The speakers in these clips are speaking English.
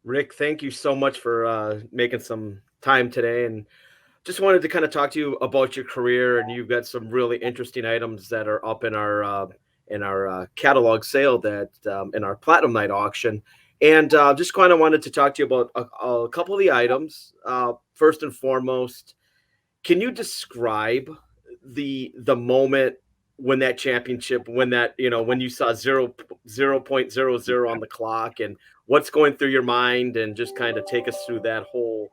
Rick, thank you so much for making some time today, and just wanted to kind of talk to you about your career. And you've got some really interesting items that are up in our catalog sale that in our Platinum Night auction. And just kind of wanted to talk to you about a couple of the items. First and foremost, can you describe the moment when that championship, when that when you saw 0.00 on the clock, and what's going through your mind, and just kind of take us through that whole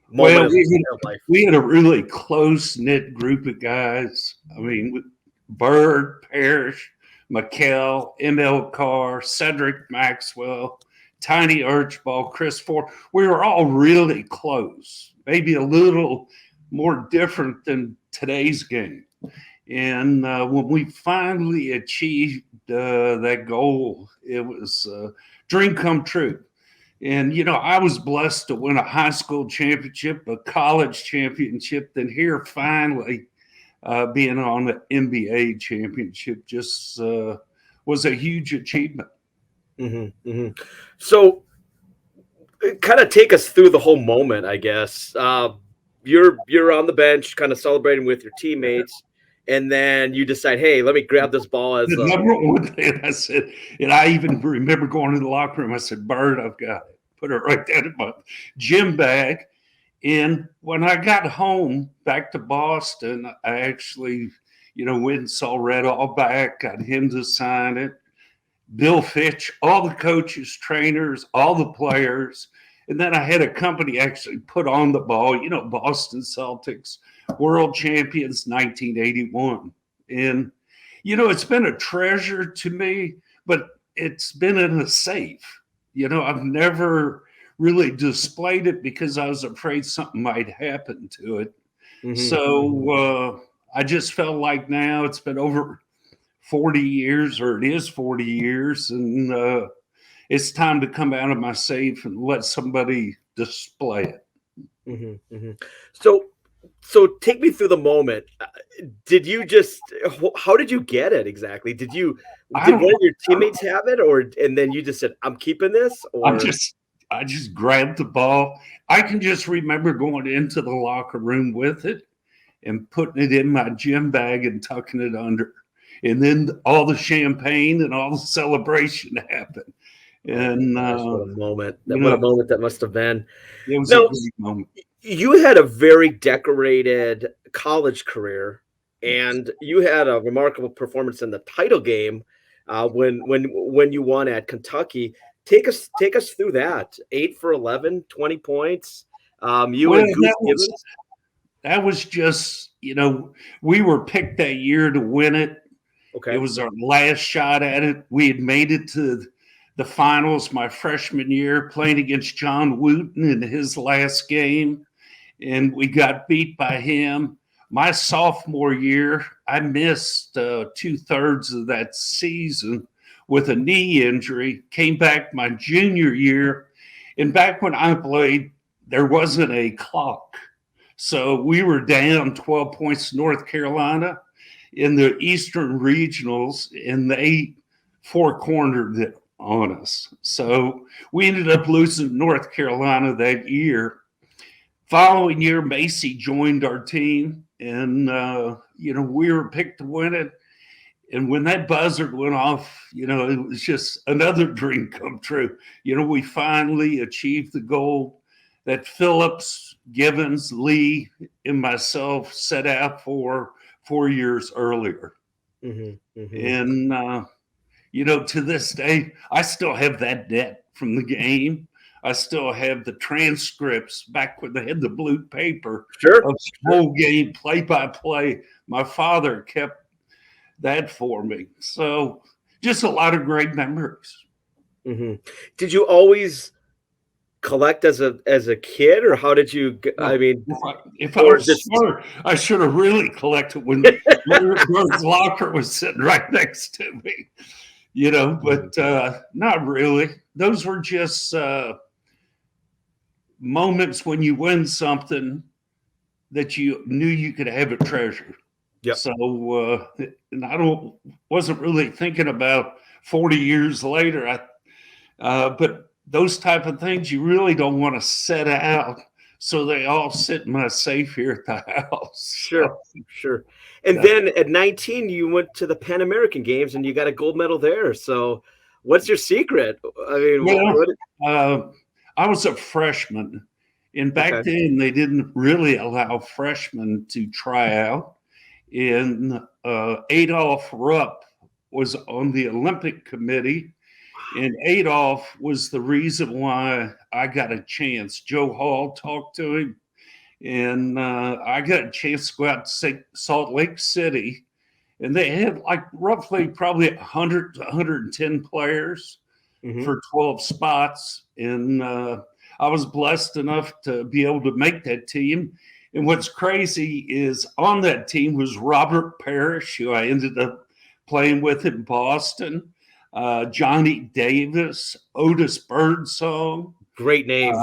moment Well, of life? we had a really close knit group of guys. I mean, Bird, Parrish, McKell, M.L. Carr, Cedric Maxwell, Tiny Archibald, Chris Ford. We were all really close, maybe a little more different than today's game. And when we finally achieved that goal, it was a dream come true. And, I was blessed to win a high school championship, a college championship, then here finally being on the NBA championship just was a huge achievement. So, kind of take us through the whole moment, I guess. You're on the bench, kind of celebrating with your teammates, and then you decide, hey, let me grab this ball as The a. number one thing I said, and I even remember going to the locker room, I said, Bird, I've got it. Put it right down in my gym bag. And when I got home back to Boston, I actually, went and saw Red Auerbach, got him to sign it. Bill Fitch, all the coaches, trainers, all the players. And then I had a company actually put on the ball, Boston Celtics, world champions 1981. And, it's been a treasure to me, but it's been in a safe. I've never really displayed it because I was afraid something might happen to it. So I just felt like now it's been over 40 years, or it is 40 years, and it's time to come out of my safe and let somebody display it. So, take me through the moment. Did you just? How did you get it exactly? I Did don't one of your teammates have it, or and then you just said, "I'm keeping this," I or? just I just grabbed the ball. I can just remember going into the locker room with it and putting it in my gym bag and tucking it under. And then all the champagne and all the celebration happened. Oh my And gosh, what a moment! you What a know, moment that must have been. it was a Now, great moment. you had a very decorated college career, and you had a remarkable performance in the title game when you won at Kentucky. Take us through that. 8 for 11, 20 points. You Well, and Goose Gibbons. that was just, we were picked that year to win it. It Okay. was our last shot at it. We had made it to the finals my freshman year, playing against John Wooten in his last game, and we got beat by him. My sophomore year, I missed 2/3 of that season with a knee injury. Came back my junior year, and back when I played, there wasn't a clock. So we were down 12 points to North Carolina in the Eastern Regionals, and they four-cornered it on us. So we ended up losing North Carolina that year. Following year, Macy joined our team, and we were picked to win it. And when that buzzer went off, it was just another dream come true. We finally achieved the goal that Phillips, Givens, Lee, and myself set out for 4 years earlier. Hmm. Hmm. And, to this day, I still have that debt from the game. I still have the transcripts back when they had the blue paper Sure. of the whole game, play by play. My father kept that for me. So just a lot of great memories. Hmm. Did you always collect as a kid, or how did you? I No, mean, if I or was just. smart, I should have really collected when Bird's locker was sitting right next to me, but not really. Those were just moments when you win something that you knew you could have a treasure. Yep. So, and wasn't really thinking about 40 years later. But those type of things you really don't want to set out. So they all sit in my safe here at the house. Sure, sure. And then at 19, you went to the Pan American Games and you got a gold medal there. So, what's your secret? I mean, Well, what? I was a freshman, and back Okay. then they didn't really allow freshmen to try out. And Adolph Rupp was on the Olympic Committee, and Adolph was the reason why I got a chance. Joe Hall talked to him, and I got a chance to go out to Salt Lake City, and they had like roughly probably 100 to 110 players for 12 spots. And I was blessed enough to be able to make that team. And what's crazy is on that team was Robert Parrish, who I ended up playing with in Boston, Johnny Davis, Otis Birdsong. Great names.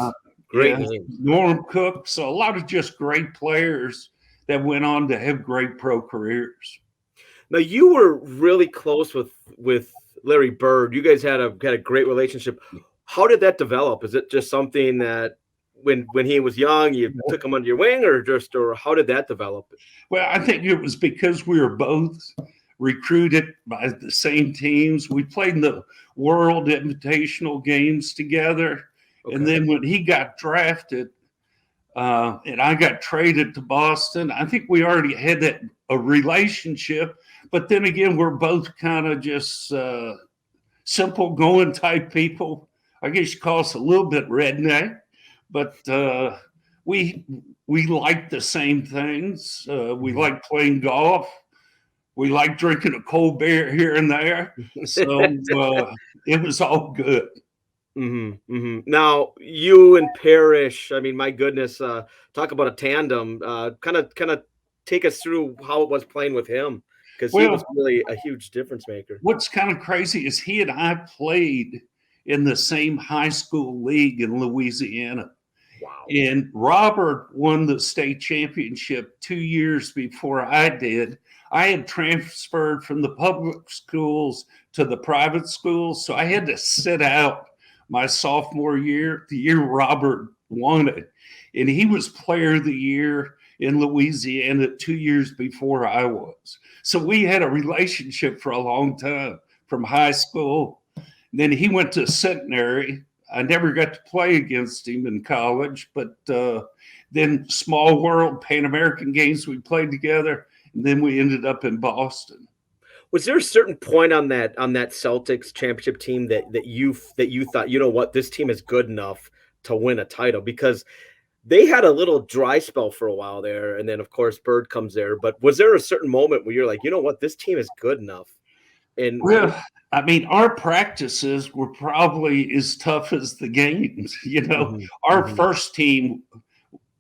Great names. Norm Cook. So a lot of just great players that went on to have great pro careers. Now you were really close with Larry Bird. You guys had a great relationship. How did that develop? Is it just something that when he was young, you took him under your wing, or how did that develop? Well, I think it was because we were both recruited by the same teams. We played in the World Invitational games together. Okay. And then when he got drafted and I got traded to Boston, I think we already had a relationship. But then again, we're both kind of just simple going type people. I guess you call us a little bit redneck, but we like the same things. We like playing golf. We like drinking a cold beer here and there. So it was all good. Mm-hmm, mm-hmm. Now, you and Parrish, I mean, my goodness, talk about a tandem. Kind of take us through how it was playing with him, because he was really a huge difference maker. What's kind of crazy is he and I played in the same high school league in Louisiana. Wow. And Robert won the state championship 2 years before I did. I had transferred from the public schools to the private schools, so I had to sit out my sophomore year, the year Robert won it. And he was player of the year in Louisiana 2 years before I was. So we had a relationship for a long time from high school. Then he went to Centenary. I never got to play against him in college, but then Small World Pan American Games, we played together, and then we ended up in Boston. Was there a certain point on that Celtics championship team that you thought, you know what, this team is good enough to win a title? Because they had a little dry spell for a while there, and then of course Bird comes there. But was there a certain moment where you're like, you know what, this team is good enough? And well, I mean, our practices were probably as tough as the games. You know, our first team,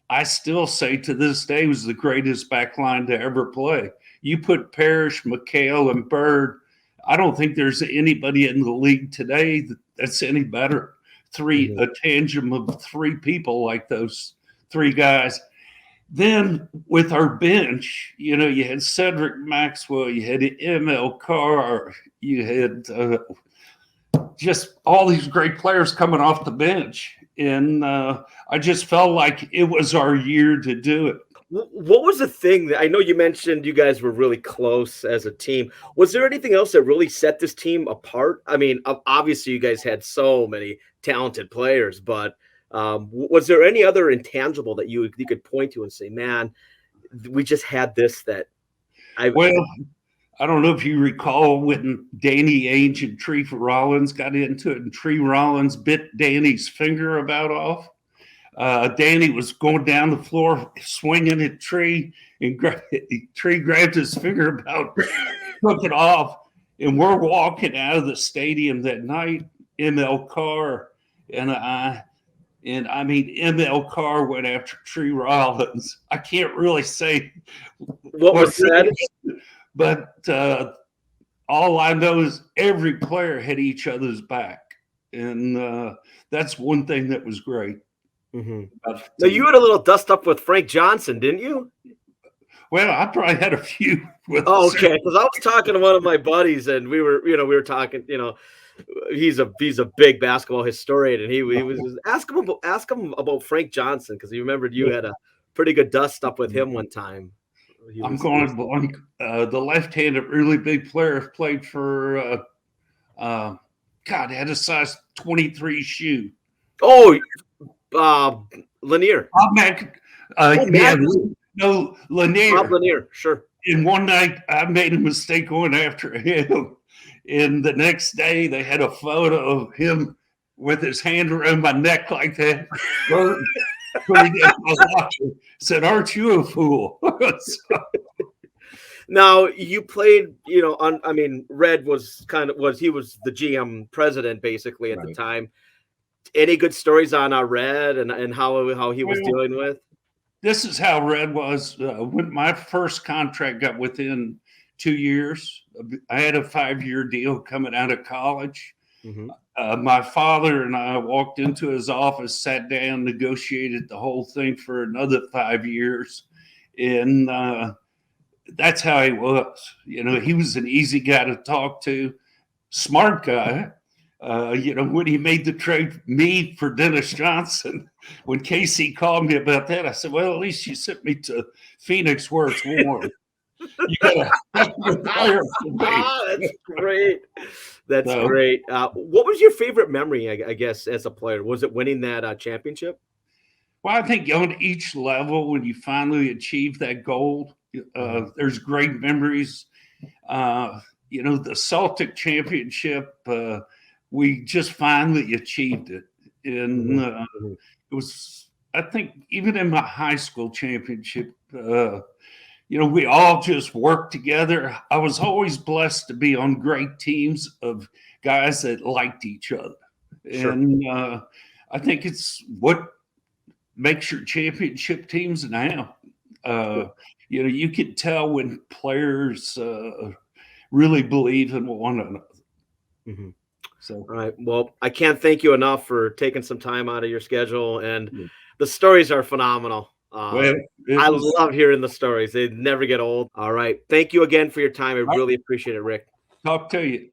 I still say to this day, was the greatest backline to ever play. You put Parrish, McHale, and Bird, I don't think there's anybody in the league today that's any better. A tandem of three people like those three guys. Then with our bench, you know, you had Cedric Maxwell, you had M.L. Carr, you had just all these great players coming off the bench. And I just felt like it was our year to do it. What was the thing that I know you mentioned you guys were really close as a team? Was there anything else that really set this team apart? I mean, obviously you guys had so many talented players, but was there any other intangible that you could point to and say, man, we just had this that Well, I don't know if you recall when Danny Ainge and Tree Rollins got into it, and Tree Rollins bit Danny's finger about off. Danny was going down the floor swinging at Tree, and Tree grabbed his finger about, took it off, and we're walking out of the stadium that night. M.L. Carr and I mean, M.L. Carr went after Tree Rollins. I can't really say what was said, but all I know is every player had each other's back, and that's one thing that was great. Now you had a little dust up with Frank Johnson, didn't you? Well, I probably had a few. Okay, because I was talking to one of my buddies, and we were talking, he's a big basketball historian, and he was ask him about Frank Johnson, because he remembered you had a pretty good dust up with him one time. I'm going blank. The left-handed, really big player played for. God, had a size 23 shoe. Oh, Lanier. Yeah, no, Lanier. Bob Lanier, sure. And one night I made a mistake going after him. And the next day they had a photo of him with his hand around my neck like that. Said, "Aren't you a fool?" Now you played, Red was he was the GM president basically at the time. Any good stories on Red and how he was dealing with? This is how Red was. When my first contract got within 2 years, I had a 5-year deal coming out of college. Mm-hmm. My father and I walked into his office, sat down, negotiated the whole thing for another 5 years. And that's how he was. He was an easy guy to talk to, smart guy. When he made the trade me for Dennis Johnson, when Casey called me about that, I said, well, at least you sent me to Phoenix where it's warm. You got a player for me. That's great. That's great. What was your favorite memory, I guess, as a player? Was it winning that championship? Well, I think on each level, when you finally achieve that goal, there's great memories. The Celtic championship, we just finally achieved it. And it was, I think, even in my high school championship, we all just worked together. I was always blessed to be on great teams of guys that liked each other. Sure. And I think it's what makes your championship teams now. You can tell when players really believe in one another. Mm-hmm. So, all right. Well, I can't thank you enough for taking some time out of your schedule, and the stories are phenomenal. I love hearing the stories. They never get old. All right. Thank you again for your time. I really appreciate it, Rick. Talk to you.